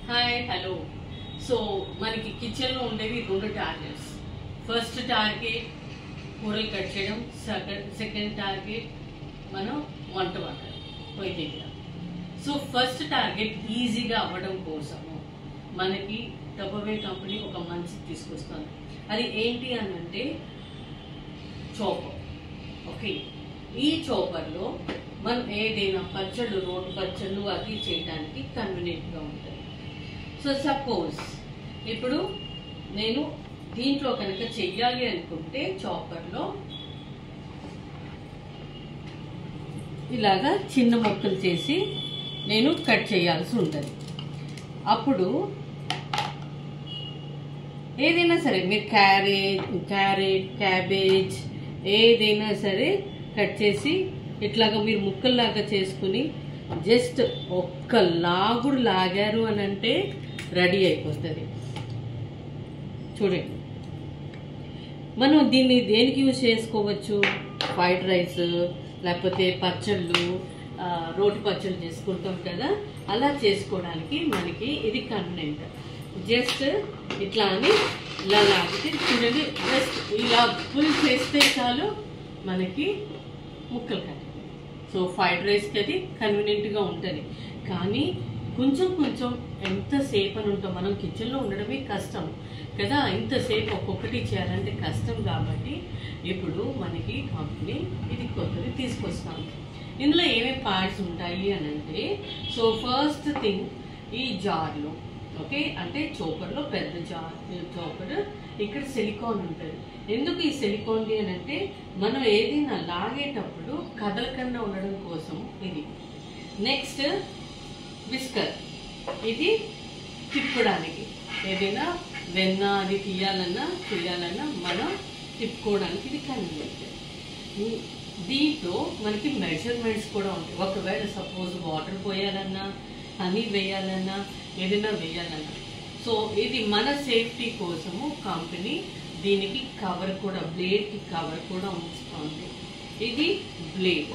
Hi hello. So మనకి కిచెన్లో ఉండేవి రెండు టార్గెట్స్. ఫస్ట్ టార్గెట్ కూరలు కట్ చేయడం, సెకండ్ టార్గెట్ మనం వంట వండడం పొయ్యి దగ్గర. సో ఫస్ట్ టార్గెట్ ఈజీగా అవ్వడం కోసము మనకి టపర్వే కంపెనీ ఒక మంచి తీసుకొస్తుంది. అది ఏంటి అని అంటే చాపర్. ఓకే, ఈ చాపర్లో మనం ఏదైనా పచ్చళ్ళు, రోటి పచ్చళ్ళు అది చేయడానికి కన్వీనియంట్గా ఉంటుంది. సో సపోజ్ ఇప్పుడు నేను దీంట్లో కనుక చెయ్యాలి అనుకుంటే చాపర్లో ఇలాగా చిన్న ముక్కలు చేసి నేను కట్ చేయాల్సి ఉంటుంది. అప్పుడు ఏదైనా సరే మీరు క్యారెట్, క్యాబేజ్ ఏదైనా సరే కట్ చేసి ఇట్లాగా మీరు ముక్కల్లాగా చేసుకుని జస్ట్ ఒక్క లాగుడు లాగారు అని అంటే రెడీ అయిపోతుంది. చూడండి, మనం దీన్ని దేనికి యూజ్ చేసుకోవచ్చు? ఫ్రైడ్ రైస్, లేకపోతే పచ్చళ్ళు, రోటి పచ్చళ్ళు చేసుకుంటాం కదా, అలా చేసుకోవడానికి మనకి ఇది కన్వీనియంట్. జస్ట్ ఇట్లా అని ఇలా లాగితే చూడండి, జస్ట్ ఇలా ఫుల్ చేస్తే చాలు మనకి ముక్కలు కట్టి. సో ఫ్రైడ్ రైస్కి అది కన్వీనియంట్గా ఉంటుంది. కానీ కొంచెం ఎంతసేపు అని ఉంటాం, మనం కిచెన్లో ఉండడమే కష్టం కదా, ఇంతసేపు ఒక్కొక్కటి చేయాలంటే కష్టం. కాబట్టి ఇప్పుడు మనకి కంపెనీ ఇది కొత్తది తీసుకొస్తాం. ఇందులో ఏమేమి పార్ట్స్ ఉంటాయి అని అంటే, సో ఫస్ట్ థింగ్ ఈ జార్లో, ఓకే, అంటే చాపర్లో పెద్ద చాపర్, ఇక్కడ సిలికాన్ ఉంటుంది. ఎందుకు ఈ సిలికాన్ది అని అంటే మనం ఏదైనా లాగేటప్పుడు కదలకుండా ఉండడం కోసం ఇది. నెక్స్ట్ విస్కర్, ఇది తిప్పడానికి, ఏదైనా వెన్న అది తీయాలన్నా మనం తిప్పుకోవడానికి ఇది కన్వీనియంట్. దీంట్లో మనకి మెజర్మెంట్స్ కూడా ఉంటాయి. ఒకవేళ సపోజ్ వాటర్ పోయాలన్నా, హనీ వేయాలన్నా, ఏదైనా వేయాలన్నా. సో ఇది మన సేఫ్టీ కోసము కంపెనీ దీనికి కవర్ కూడా, బ్లేడ్కి కవర్ కూడా ఉంచుతుంది. ఇది బ్లేడ్.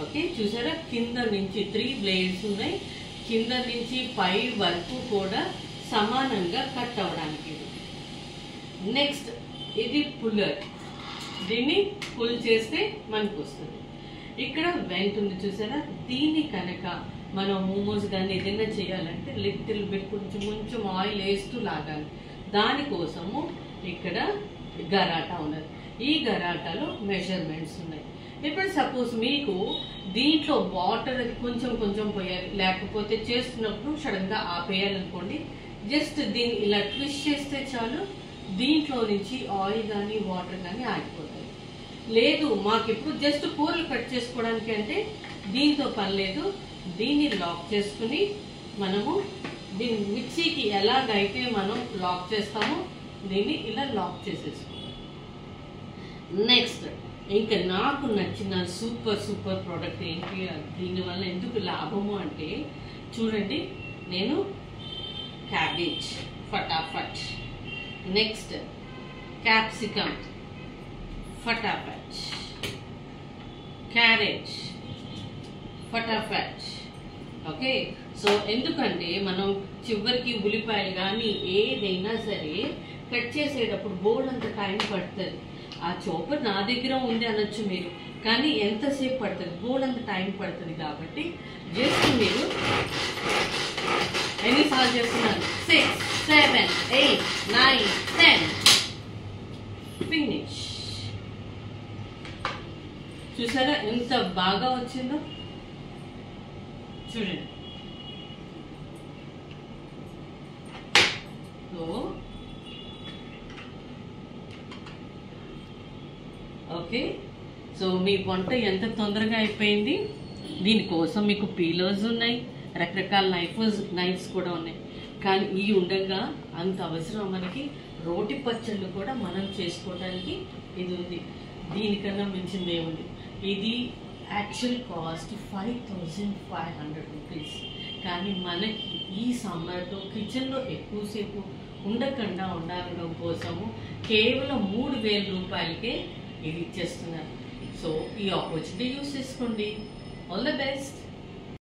ఓకే, చూసారా, కింద నుంచి 3 బ్లేడ్స్ ఉన్నాయి. కింద నుంచి పై వరకు కూడా సమానంగా కట్ అవ్వడానికి ఇది. నెక్స్ట్ ఇది పుల్లర్, దీన్ని పుల్ చేస్తే మనకు వస్తుంది. ఇక్కడ వెంట్ ఉంది చూసారా, దీన్ని కనుక మనం మోమోస్ కానీ ఏదైనా చేయాలంటే లిటిల్ బిట్ కొంచెం ఆయిల్ వేస్తూ లాగాలి. దానికోసము ఇక్కడ గరాటా ఉన్నది. ఈ గరాటాలో మెజర్మెంట్స్ ఉన్నాయి. ఇప్పుడు సపోజ్ మీకు దీంట్లో వాటర్ కొంచెం పోయాలి, లేకపోతే చేస్తున్నప్పుడు సడన్గా ఆపేయాలనుకోండి, జస్ట్ దీన్ని ఇలా ట్విస్ట్ చేస్తే చాలు, దీంట్లో నుంచి ఆయిల్ కానీ వాటర్ కానీ ఆగిపోతాయి. లేదు మాకు ఇప్పుడు జస్ట్ కూరలు కట్ చేసుకోవడానికి అంటే దీంతో పని లేదు, దీన్ని లాక్ చేసుకుని మనము దీన్ని మిక్సీకి ఎలాగైతే మనం లాక్ చేస్తామో దీన్ని ఇలా లాక్ చేసేసుకుంటాం. నెక్స్ట్ ఇంకా నాకు నచ్చిన సూపర్ ప్రోడక్ట్ ఏంటి, దీనివల్ల ఎందుకు లాభము అంటే చూడండి, నేను క్యాబేజ్ ఫటాఫట్, నెక్స్ట్ క్యాప్సికమ్ ఫటాఫట్, క్యారెట్ ఫటాఫట్. ఓకే, సో ఎందుకంటే మనం చివరికి ఉల్లిపాయలు కానీ ఏదైనా సరే కట్ చేసేటప్పుడు బోర్డు అంత టైం పడుతుంది. ఆ చాపర్ నా దగ్గర ఉంది అనొచ్చు మీరు, కానీ ఎంతసేపు పడుతుంది, బోర్డు అంత టైం పడుతుంది. కాబట్టి జస్ట్ మీరు ఎన్నిసార్లు చేస్తున్నారు, 6, 7, 8, 9, 10 ఫినిష్. చూసారా ఎంత బాగా వచ్చిందో, చూడండి. సో ఓకే, సో మీ వంట ఎంత తొందరగా అయిపోయింది. దీనికోసం మీకు పీలర్స్ ఉన్నాయి, రకరకాల నైఫ్స్ కూడా ఉన్నాయి. కానీ ఈ ఉండగా అంత అవసరం మనకి. రోటి పచ్చళ్ళు కూడా మనం చేసుకోవడానికి ఇది ఉంది. దీనికన్నా మించింది ఏముంది. ఇది యాక్చువల్ కాస్ట్ 5500 రూపీస్. కానీ మనకి ఈ సమ్మర్లో కిచెన్లో ఎక్కువసేపు ఉండకుండా ఉండడం కోసము కేవలం 3000 రూపాయలకే ఇది ఇచ్చేస్తున్నారు. సో ఈ ఆపర్చునిటీ యూస్ చేసుకోండి. All the best.